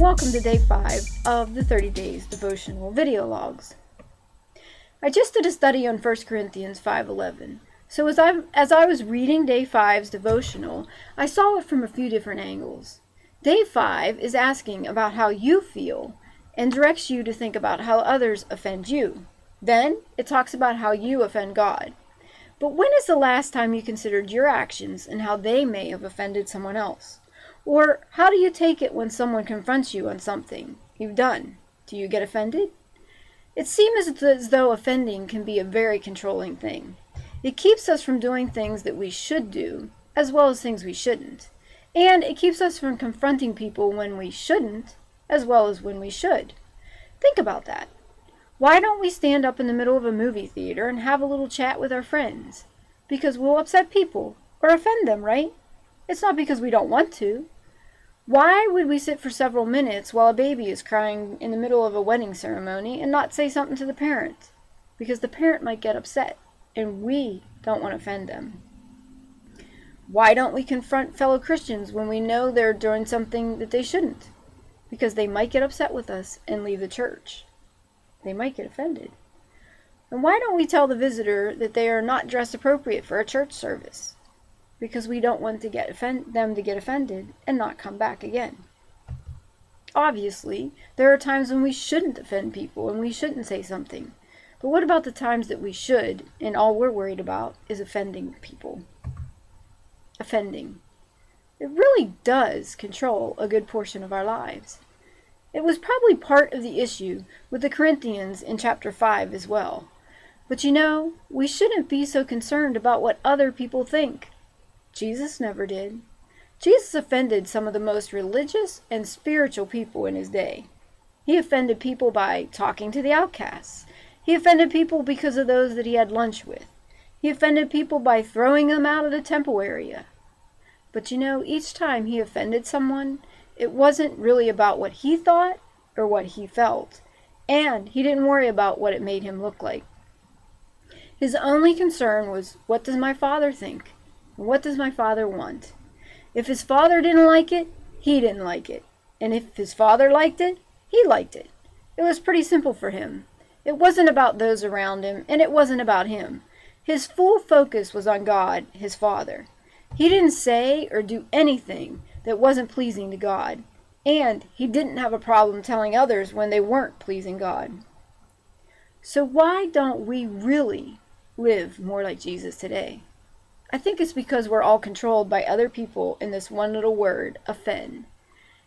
welcome to day 5 of the 30 Days Devotional Video Logs. I just did a study on 1 Corinthians 5:11, so as I was reading day 5's devotional, I saw it from a few different angles. Day 5 is asking about how you feel and directs you to think about how others offend you. Then it talks about how you offend God. But when is the last time you considered your actions and how they may have offended someone else? Or how do you take it when someone confronts you on something you've done? Do you get offended? It seems as though offending can be a very controlling thing. It keeps us from doing things that we should do, as well as things we shouldn't. And it keeps us from confronting people when we shouldn't, as well as when we should. Think about that. Why don't we stand up in the middle of a movie theater and have a little chat with our friends? Because we'll upset people, or offend them, right? It's not because we don't want to. Why would we sit for several minutes while a baby is crying in the middle of a wedding ceremony and not say something to the parent? Because the parent might get upset, and we don't want to offend them. Why don't we confront fellow Christians when we know they're doing something that they shouldn't? Because they might get upset with us and leave the church. They might get offended. And why don't we tell the visitor that they are not dressed appropriate for a church service? Because we don't want to them to get offended and not come back again. Obviously, there are times when we shouldn't offend people and we shouldn't say something. But what about the times that we should, and all we're worried about is offending people? Offending. It really does control a good portion of our lives. It was probably part of the issue with the Corinthians in chapter 5 as well. But you know, we shouldn't be so concerned about what other people think. Jesus never did. Jesus offended some of the most religious and spiritual people in his day. He offended people by talking to the outcasts. He offended people because of those that he had lunch with. He offended people by throwing them out of the temple area. But you know, each time he offended someone, it wasn't really about what he thought or what he felt, and he didn't worry about what it made him look like. His only concern was, what does my Father think? What does my Father want? If his Father didn't like it, he didn't like it. And if his Father liked it, he liked it. It was pretty simple for him. It wasn't about those around him, and it wasn't about him. His full focus was on God, his Father. He didn't say or do anything that wasn't pleasing to God, and he didn't have a problem telling others when they weren't pleasing God. So why don't we really live more like Jesus today? I think it's because we're all controlled by other people in this one little word, offend.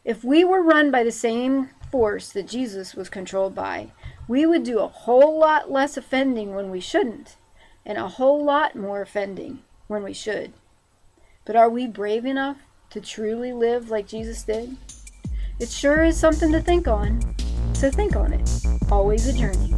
If we were run by the same force that Jesus was controlled by, we would do a whole lot less offending when we shouldn't, and a whole lot more offending when we should. But are we brave enough to truly live like Jesus did? It sure is something to think on. So think on it. Always a journey.